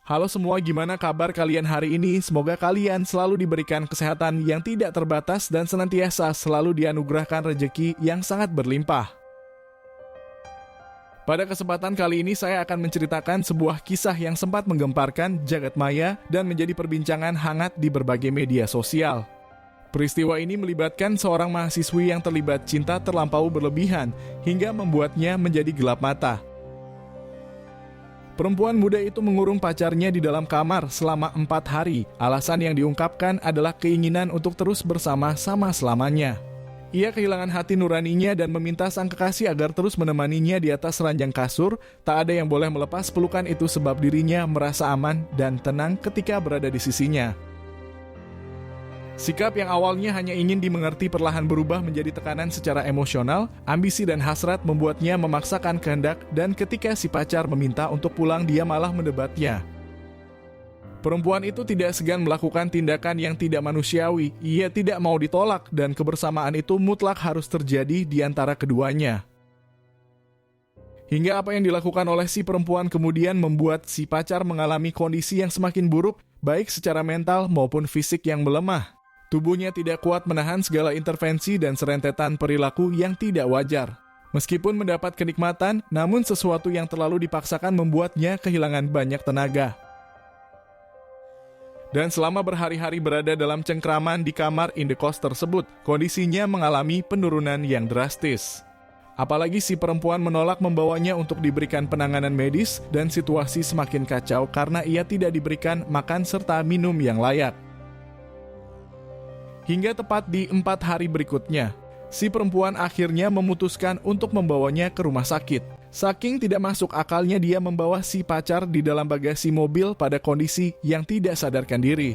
Halo semua, gimana kabar kalian hari ini? Semoga kalian selalu diberikan kesehatan yang tidak terbatas dan senantiasa selalu dianugerahkan rejeki yang sangat berlimpah. Pada kesempatan kali ini saya akan menceritakan sebuah kisah yang sempat menggemparkan jagat maya dan menjadi perbincangan hangat di berbagai media sosial. Peristiwa ini melibatkan seorang mahasiswi yang terlibat cinta terlampau berlebihan hingga membuatnya menjadi gelap mata. Perempuan muda itu mengurung pacarnya di dalam kamar selama 4 hari. Alasan yang diungkapkan adalah keinginan untuk terus bersama-sama selamanya. Ia kehilangan hati nuraninya dan meminta sang kekasih agar terus menemaninya di atas ranjang kasur. Tak ada yang boleh melepas pelukan itu sebab dirinya merasa aman dan tenang ketika berada di sisinya. Sikap yang awalnya hanya ingin dimengerti perlahan berubah menjadi tekanan secara emosional. Ambisi dan hasrat membuatnya memaksakan kehendak, dan ketika si pacar meminta untuk pulang, dia malah mendebatnya. Perempuan itu tidak segan melakukan tindakan yang tidak manusiawi. Ia tidak mau ditolak, dan kebersamaan itu mutlak harus terjadi di antara keduanya. Hingga apa yang dilakukan oleh si perempuan kemudian membuat si pacar mengalami kondisi yang semakin buruk, baik secara mental maupun fisik yang melemah. Tubuhnya tidak kuat menahan segala intervensi dan serentetan perilaku yang tidak wajar. Meskipun mendapat kenikmatan, namun sesuatu yang terlalu dipaksakan membuatnya kehilangan banyak tenaga. Dan selama berhari-hari berada dalam cengkraman di kamar indekos tersebut, kondisinya mengalami penurunan yang drastis. Apalagi si perempuan menolak membawanya untuk diberikan penanganan medis, dan situasi semakin kacau karena ia tidak diberikan makan serta minum yang layak. Hingga tepat di 4 hari berikutnya, si perempuan akhirnya memutuskan untuk membawanya ke rumah sakit. Saking tidak masuk akalnya dia membawa si pacar di dalam bagasi mobil pada kondisi yang tidak sadarkan diri.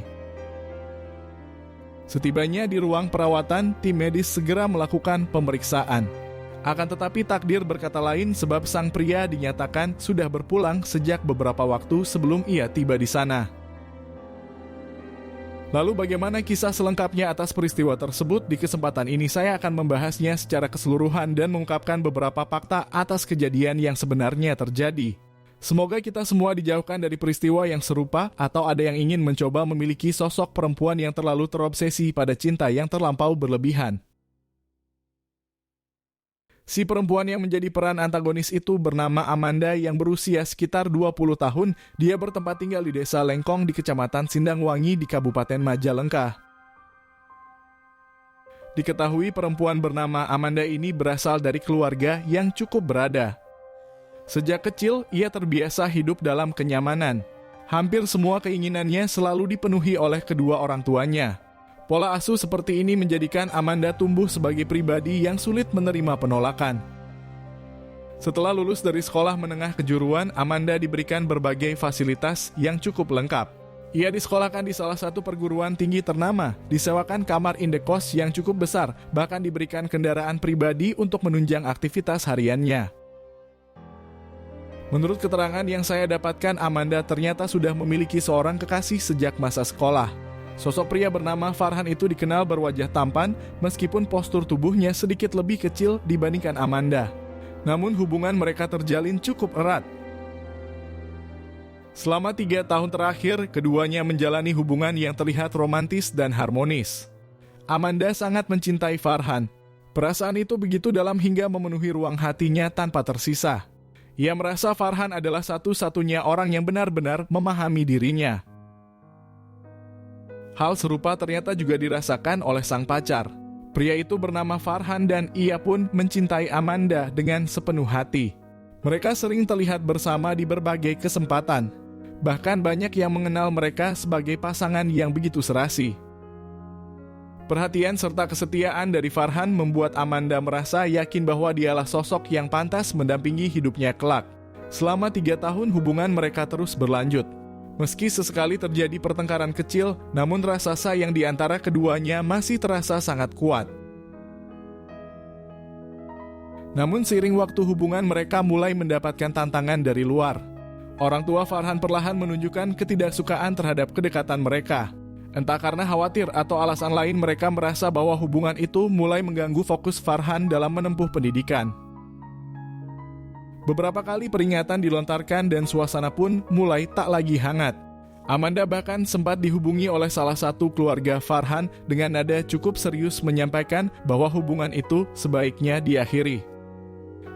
Setibanya di ruang perawatan, tim medis segera melakukan pemeriksaan. Akan tetapi takdir berkata lain sebab sang pria dinyatakan sudah berpulang sejak beberapa waktu sebelum ia tiba di sana. Lalu bagaimana kisah selengkapnya atas peristiwa tersebut? Di kesempatan ini saya akan membahasnya secara keseluruhan dan mengungkapkan beberapa fakta atas kejadian yang sebenarnya terjadi. Semoga kita semua dijauhkan dari peristiwa yang serupa atau ada yang ingin mencoba memiliki sosok perempuan yang terlalu terobsesi pada cinta yang terlampau berlebihan. Si perempuan yang menjadi peran antagonis itu bernama Amanda yang berusia sekitar 20 tahun. Dia bertempat tinggal di Desa Lengkong di Kecamatan Sindangwangi di Kabupaten Majalengka. Diketahui perempuan bernama Amanda ini berasal dari keluarga yang cukup berada. Sejak kecil, ia terbiasa hidup dalam kenyamanan. Hampir semua keinginannya selalu dipenuhi oleh kedua orang tuanya. Pola asuh seperti ini menjadikan Amanda tumbuh sebagai pribadi yang sulit menerima penolakan. Setelah lulus dari sekolah menengah kejuruan, Amanda diberikan berbagai fasilitas yang cukup lengkap. Ia disekolahkan di salah satu perguruan tinggi ternama, disewakan kamar indekos yang cukup besar, bahkan diberikan kendaraan pribadi untuk menunjang aktivitas hariannya. Menurut keterangan yang saya dapatkan, Amanda ternyata sudah memiliki seorang kekasih sejak masa sekolah. Sosok pria bernama Farhan itu dikenal berwajah tampan, meskipun postur tubuhnya sedikit lebih kecil dibandingkan Amanda. Namun hubungan mereka terjalin cukup erat. Selama 3 tahun terakhir, keduanya menjalani hubungan yang terlihat romantis dan harmonis. Amanda sangat mencintai Farhan. Perasaan itu begitu dalam hingga memenuhi ruang hatinya tanpa tersisa. Ia merasa Farhan adalah satu-satunya orang yang benar-benar memahami dirinya. Hal serupa ternyata juga dirasakan oleh sang pacar. Pria itu bernama Farhan dan ia pun mencintai Amanda dengan sepenuh hati. Mereka sering terlihat bersama di berbagai kesempatan. Bahkan banyak yang mengenal mereka sebagai pasangan yang begitu serasi. Perhatian serta kesetiaan dari Farhan membuat Amanda merasa yakin bahwa dialah sosok yang pantas mendampingi hidupnya kelak. Selama 3 tahun hubungan mereka terus berlanjut. Meski sesekali terjadi pertengkaran kecil, namun rasa sayang di antara keduanya masih terasa sangat kuat. Namun seiring waktu hubungan mereka mulai mendapatkan tantangan dari luar. Orang tua Farhan perlahan menunjukkan ketidaksukaan terhadap kedekatan mereka. Entah karena khawatir atau alasan lain, mereka merasa bahwa hubungan itu mulai mengganggu fokus Farhan dalam menempuh pendidikan. Beberapa kali peringatan dilontarkan dan suasana pun mulai tak lagi hangat. Amanda bahkan sempat dihubungi oleh salah satu keluarga Farhan dengan nada cukup serius menyampaikan bahwa hubungan itu sebaiknya diakhiri.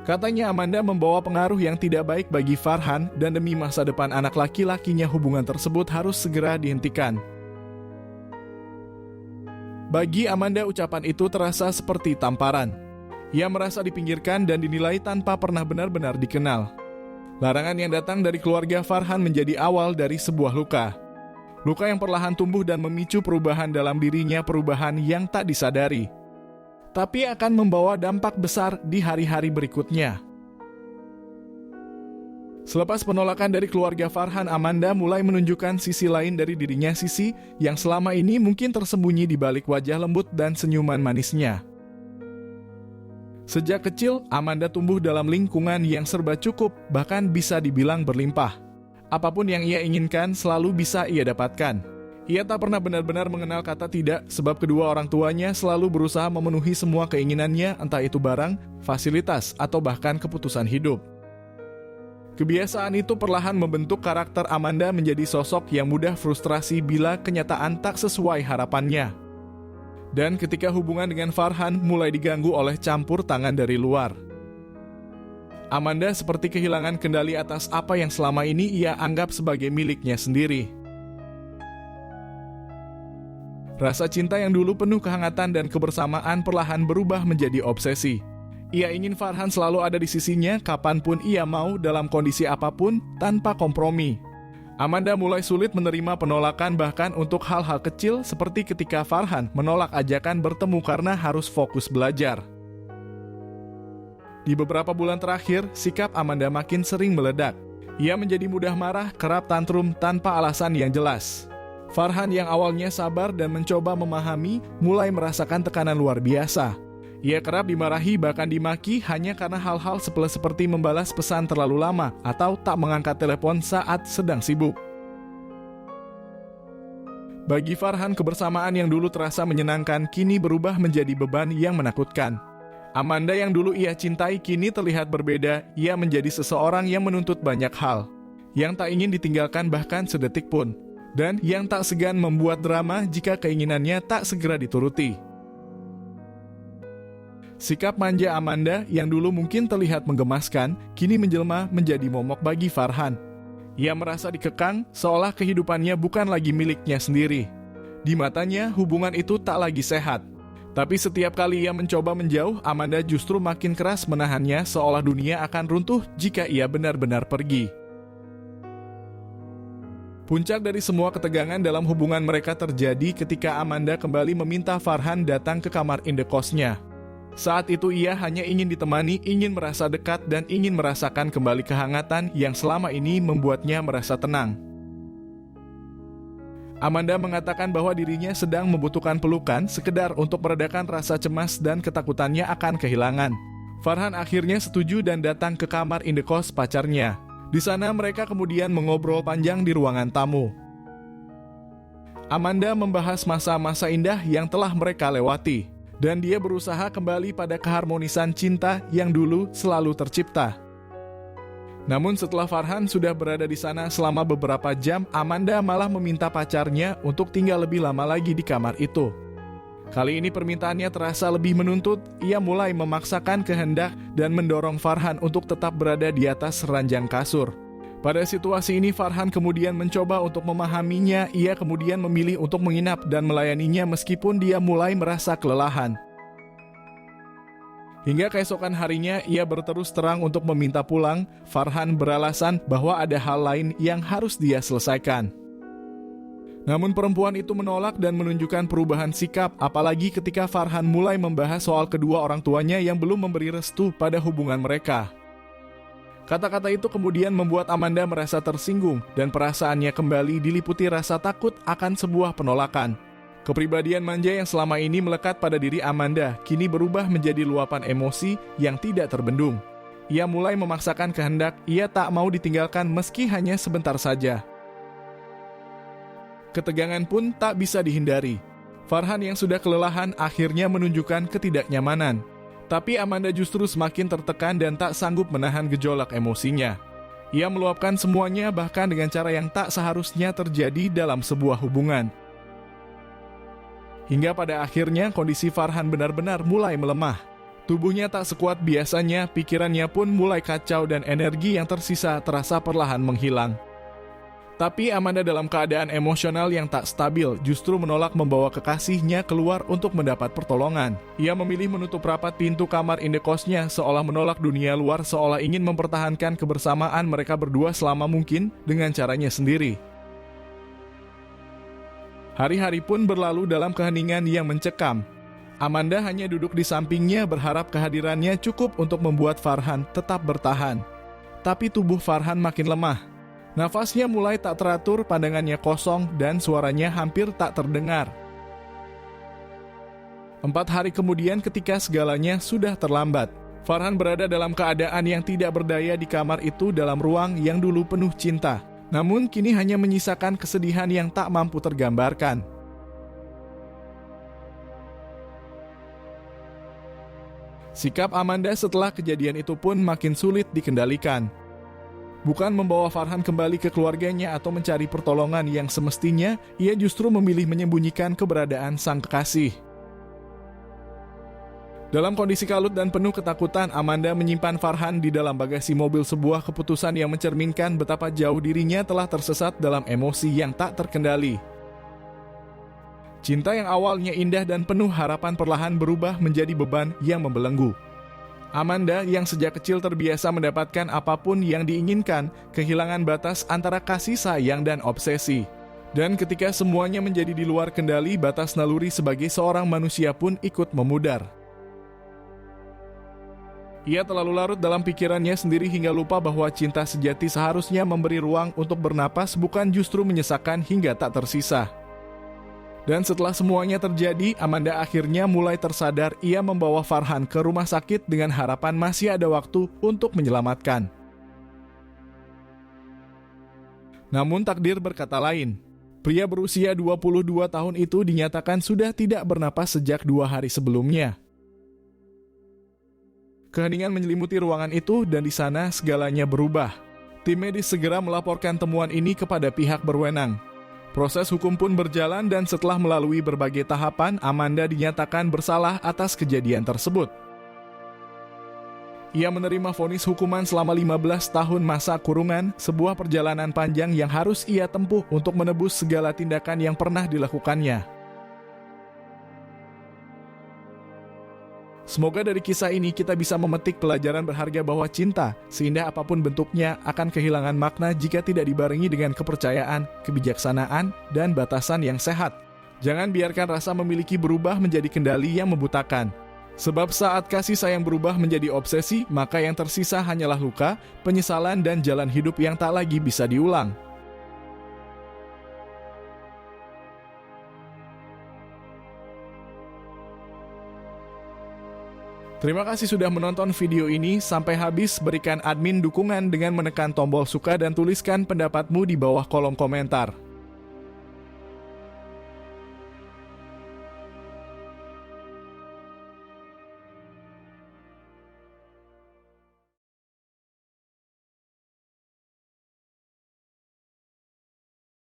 Katanya Amanda membawa pengaruh yang tidak baik bagi Farhan dan demi masa depan anak laki-lakinya hubungan tersebut harus segera dihentikan. Bagi Amanda ucapan itu terasa seperti tamparan. Ia merasa dipinggirkan dan dinilai tanpa pernah benar-benar dikenal. Larangan yang datang dari keluarga Farhan menjadi awal dari sebuah luka. Luka yang perlahan tumbuh dan memicu perubahan dalam dirinya, perubahan yang tak disadari. Tapi akan membawa dampak besar di hari-hari berikutnya. Selepas penolakan dari keluarga Farhan, Amanda mulai menunjukkan sisi lain dari dirinya, sisi yang selama ini mungkin tersembunyi di balik wajah lembut dan senyuman manisnya. Sejak kecil, Amanda tumbuh dalam lingkungan yang serba cukup, bahkan bisa dibilang berlimpah. Apapun yang ia inginkan selalu bisa ia dapatkan. Ia tak pernah benar-benar mengenal kata tidak, sebab kedua orang tuanya selalu berusaha memenuhi semua keinginannya, entah itu barang, fasilitas, atau bahkan keputusan hidup. Kebiasaan itu perlahan membentuk karakter Amanda menjadi sosok yang mudah frustrasi bila kenyataan tak sesuai harapannya. Dan ketika hubungan dengan Farhan mulai diganggu oleh campur tangan dari luar, Amanda seperti kehilangan kendali atas apa yang selama ini ia anggap sebagai miliknya sendiri. Rasa cinta yang dulu penuh kehangatan dan kebersamaan perlahan berubah menjadi obsesi. Ia ingin Farhan selalu ada di sisinya kapanpun ia mau, dalam kondisi apapun, tanpa kompromi. Amanda mulai sulit menerima penolakan bahkan untuk hal-hal kecil seperti ketika Farhan menolak ajakan bertemu karena harus fokus belajar. Di beberapa bulan terakhir, sikap Amanda makin sering meledak. Ia menjadi mudah marah, kerap tantrum tanpa alasan yang jelas. Farhan yang awalnya sabar dan mencoba memahami, mulai merasakan tekanan luar biasa. Ia kerap dimarahi bahkan dimaki hanya karena hal-hal seperti membalas pesan terlalu lama atau tak mengangkat telepon saat sedang sibuk. Bagi Farhan, kebersamaan yang dulu terasa menyenangkan kini berubah menjadi beban yang menakutkan. Amanda yang dulu ia cintai kini terlihat berbeda. Ia menjadi seseorang yang menuntut banyak hal, yang tak ingin ditinggalkan bahkan sedetik pun, dan yang tak segan membuat drama jika keinginannya tak segera dituruti. Sikap manja Amanda yang dulu mungkin terlihat menggemaskan, kini menjelma menjadi momok bagi Farhan. Ia merasa dikekang, seolah kehidupannya bukan lagi miliknya sendiri. Di matanya, hubungan itu tak lagi sehat. Tapi setiap kali ia mencoba menjauh, Amanda justru makin keras menahannya, seolah dunia akan runtuh jika ia benar-benar pergi. Puncak dari semua ketegangan dalam hubungan mereka terjadi ketika Amanda kembali meminta Farhan datang ke kamar indekosnya. Saat itu ia hanya ingin ditemani, ingin merasa dekat, dan ingin merasakan kembali kehangatan yang selama ini membuatnya merasa tenang. Amanda mengatakan bahwa dirinya sedang membutuhkan pelukan sekedar untuk meredakan rasa cemas dan ketakutannya akan kehilangan. Farhan akhirnya setuju dan datang ke kamar indekos pacarnya. Di sana mereka kemudian mengobrol panjang di ruangan tamu. Amanda membahas masa-masa indah yang telah mereka lewati, dan dia berusaha kembali pada keharmonisan cinta yang dulu selalu tercipta. Namun setelah Farhan sudah berada di sana selama beberapa jam, Amanda malah meminta pacarnya untuk tinggal lebih lama lagi di kamar itu. Kali ini permintaannya terasa lebih menuntut. Ia mulai memaksakan kehendak dan mendorong Farhan untuk tetap berada di atas ranjang kasur. Pada situasi ini Farhan kemudian mencoba untuk memahaminya. Ia kemudian memilih untuk menginap dan melayaninya meskipun dia mulai merasa kelelahan. Hingga keesokan harinya ia berterus terang untuk meminta pulang. Farhan beralasan bahwa ada hal lain yang harus dia selesaikan. Namun perempuan itu menolak dan menunjukkan perubahan sikap, apalagi ketika Farhan mulai membahas soal kedua orang tuanya yang belum memberi restu pada hubungan mereka. Kata-kata itu kemudian membuat Amanda merasa tersinggung dan perasaannya kembali diliputi rasa takut akan sebuah penolakan. Kepribadian manja yang selama ini melekat pada diri Amanda kini berubah menjadi luapan emosi yang tidak terbendung. Ia mulai memaksakan kehendak, ia tak mau ditinggalkan meski hanya sebentar saja. Ketegangan pun tak bisa dihindari. Farhan yang sudah kelelahan akhirnya menunjukkan ketidaknyamanan. Tapi Amanda justru semakin tertekan dan tak sanggup menahan gejolak emosinya. Ia meluapkan semuanya bahkan dengan cara yang tak seharusnya terjadi dalam sebuah hubungan. Hingga pada akhirnya kondisi Farhan benar-benar mulai melemah. Tubuhnya tak sekuat biasanya, pikirannya pun mulai kacau dan energi yang tersisa terasa perlahan menghilang. Tapi Amanda dalam keadaan emosional yang tak stabil justru menolak membawa kekasihnya keluar untuk mendapat pertolongan. Ia memilih menutup rapat pintu kamar indekosnya seolah menolak dunia luar, seolah ingin mempertahankan kebersamaan mereka berdua selama mungkin dengan caranya sendiri. Hari-hari pun berlalu dalam keheningan yang mencekam. Amanda hanya duduk di sampingnya berharap kehadirannya cukup untuk membuat Farhan tetap bertahan. Tapi tubuh Farhan makin lemah. Nafasnya mulai tak teratur, pandangannya kosong, dan suaranya hampir tak terdengar. 4 hari kemudian ketika segalanya sudah terlambat, Farhan berada dalam keadaan yang tidak berdaya di kamar itu dalam ruang yang dulu penuh cinta. Namun kini hanya menyisakan kesedihan yang tak mampu tergambarkan. Sikap Amanda setelah kejadian itu pun makin sulit dikendalikan. Bukan membawa Farhan kembali ke keluarganya atau mencari pertolongan yang semestinya, ia justru memilih menyembunyikan keberadaan sang kekasih. Dalam kondisi kalut dan penuh ketakutan, Amanda menyimpan Farhan di dalam bagasi mobil, sebuah keputusan yang mencerminkan betapa jauh dirinya telah tersesat dalam emosi yang tak terkendali. Cinta yang awalnya indah dan penuh harapan perlahan berubah menjadi beban yang membelenggu. Amanda yang sejak kecil terbiasa mendapatkan apapun yang diinginkan, kehilangan batas antara kasih sayang dan obsesi. Dan ketika semuanya menjadi di luar kendali, batas naluri sebagai seorang manusia pun ikut memudar. Ia terlalu larut dalam pikirannya sendiri hingga lupa bahwa cinta sejati seharusnya memberi ruang untuk bernapas, bukan justru menyesakkan hingga tak tersisa. Dan setelah semuanya terjadi, Amanda akhirnya mulai tersadar. Ia membawa Farhan ke rumah sakit dengan harapan masih ada waktu untuk menyelamatkan. Namun takdir berkata lain. Pria berusia 22 tahun itu dinyatakan sudah tidak bernapas sejak 2 hari sebelumnya. Keheningan menyelimuti ruangan itu dan di sana segalanya berubah. Tim medis segera melaporkan temuan ini kepada pihak berwenang. Proses hukum pun berjalan dan setelah melalui berbagai tahapan, Amanda dinyatakan bersalah atas kejadian tersebut. Ia menerima vonis hukuman selama 15 tahun masa kurungan, sebuah perjalanan panjang yang harus ia tempuh untuk menebus segala tindakan yang pernah dilakukannya. Semoga dari kisah ini kita bisa memetik pelajaran berharga bahwa cinta, seindah apapun bentuknya, akan kehilangan makna jika tidak dibarengi dengan kepercayaan, kebijaksanaan, dan batasan yang sehat. Jangan biarkan rasa memiliki berubah menjadi kendali yang membutakan. Sebab saat kasih sayang berubah menjadi obsesi, maka yang tersisa hanyalah luka, penyesalan, dan jalan hidup yang tak lagi bisa diulang. Terima kasih sudah menonton video ini sampai habis. Berikan admin dukungan dengan menekan tombol suka dan tuliskan pendapatmu di bawah kolom komentar.